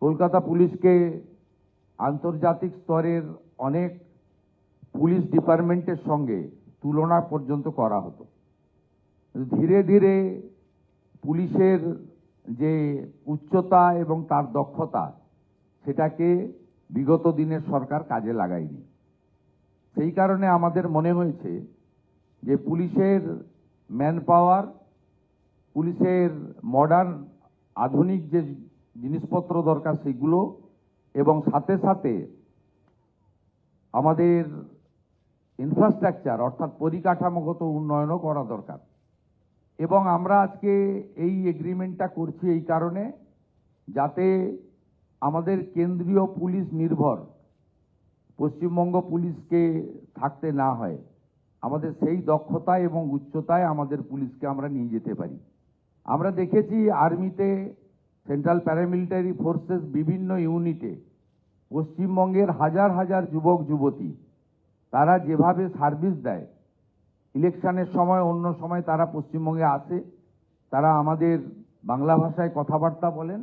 কলকাতা পুলিশকে আন্তর্জাতিক স্তরের অনেক পুলিশ ডিপার্টমেন্টের সঙ্গে তুলনা পর্যন্ত করা হতো। ধীরে ধীরে পুলিশের যে উচ্চতা এবং তার দক্ষতা সেটাকে বিগত দিনের সরকার কাজে লাগায়নি। সেই কারণে আমাদের মনে হয়েছে যে পুলিশের ম্যান পাওয়ার, পুলিশের মডার্ন আধুনিক যে জিনিসপত্র দরকার সেগুলো, এবং সাথে সাথে আমাদের ইনফ্রাস্ট্রাকচার অর্থাৎ পরিকাঠামোগত উন্নয়নও করা দরকার। এবং আমরা আজকে এই এগ্রিমেন্টটা করছি এই কারণে, যাতে আমাদের কেন্দ্রীয় পুলিশ নির্ভর পশ্চিমবঙ্গ পুলিশকে থাকতে না হয়, আমাদের সেই দক্ষতায় এবং উচ্চতায় আমাদের পুলিশকে আমরা নিয়ে যেতে পারি। আমরা দেখেছি আর্মিতে, সেন্ট্রাল প্যারামিলিটারি ফোর্সেস বিভিন্ন ইউনিটে পশ্চিমবঙ্গের হাজার হাজার যুবক যুবতী তারা যেভাবে সার্ভিস দেয়, ইলেকশনের সময় অন্য সময় তারা পশ্চিমবঙ্গে আসে, তারা আমাদের বাংলা ভাষায় কথাবার্তা বলেন,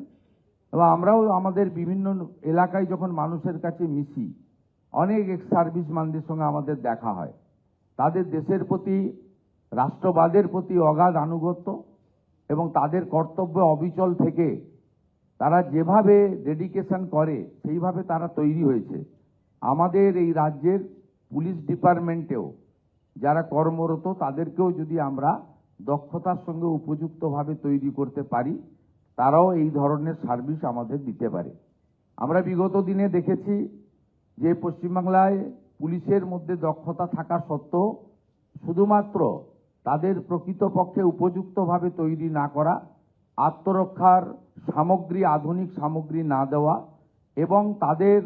এবং আমরাও আমাদের বিভিন্ন এলাকায় যখন মানুষের কাছে মিশি, অনেক এক্স সার্ভিসম্যানদের সঙ্গে আমাদের দেখা হয়। তাদের দেশের প্রতি, রাষ্ট্রবাদের প্রতি অগাধ আনুগত্য এবং তাদের কর্তব্য অবিচল থেকে তারা যেভাবে ডেডিকেশন করে সেইভাবে তারা তৈরি হয়েছে। আমাদের এই রাজ্যের পুলিশ ডিপার্টমেন্টেও যারা কর্মরত তাদেরকেও যদি আমরা দক্ষতার সঙ্গে উপযুক্তভাবে তৈরি করতে পারি, তারাও এই ধরনের সার্ভিস আমাদের দিতে পারে। আমরা বিগত দিনে দেখেছি যে পশ্চিমবাংলায় পুলিশের মধ্যে দক্ষতা থাকা সত্ত্বেও শুধুমাত্র তাদের প্রকৃতপক্ষে উপযুক্তভাবে তৈরি না করা, আত্মরক্ষার সামগ্রী, আধুনিক সামগ্রী না দেওয়া এবং তাদের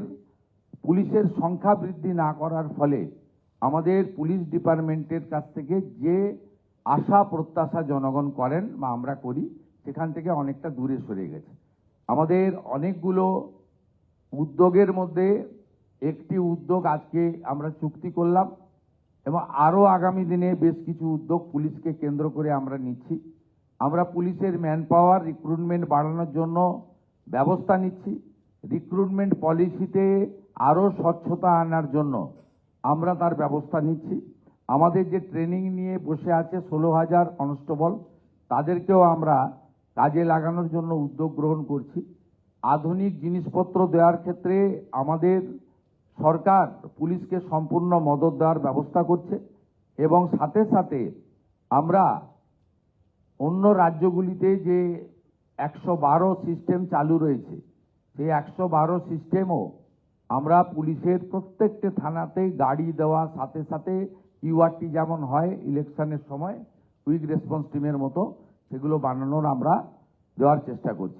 পুলিশের সংখ্যা বৃদ্ধি না করার ফলে আমাদের পুলিশ ডিপার্টমেন্টের কাছ থেকে যে আশা প্রত্যাশা জনগণ করেন বা আমরা করি, সেখান থেকে অনেকটা দূরে সরে গেছে। আমাদের অনেকগুলো উদ্যোগের মধ্যে একটি উদ্যোগ আজকে আমরা চুক্তি করলাম, এবং আরও আগামী দিনে বেশ কিছু উদ্যোগ পুলিশকে কেন্দ্র করে আমরা নিচ্ছি। আমরা পুলিশের ম্যান পাওয়ার রিক্রুটমেন্ট বাড়ানোর জন্য ব্যবস্থা নিচ্ছি। রিক্রুটমেন্ট পলিসিতে আরও স্বচ্ছতা আনার জন্য আমরা তার ব্যবস্থা নিচ্ছি। আমাদের যে ট্রেনিং নিয়ে বসে আছে 16,000 কনস্টেবল, তাদেরকেও আমরা কাজে লাগানোর জন্য উদ্যোগ গ্রহণ করছি। আধুনিক জিনিসপত্র দেওয়ার ক্ষেত্রে আমাদের সরকার পুলিশকে সম্পূর্ণ মদত দেওয়ার ব্যবস্থা করছে, এবং সাথে সাথে আমরা অন্য রাজ্যগুলিতে যে 112 সিস্টেম চালু রয়েছে, সেই 112 সিস্টেমও আমরা পুলিশের প্রত্যেকটা থানাতে গাড়ি দেওয়া, সাথে সাথে কিউআরটি যেমন হয় ইলেকশনের সময় কুইক রেসপন্স টিমের মতো, সেগুলো বানানোর আমরা দেওয়ার চেষ্টা করছি।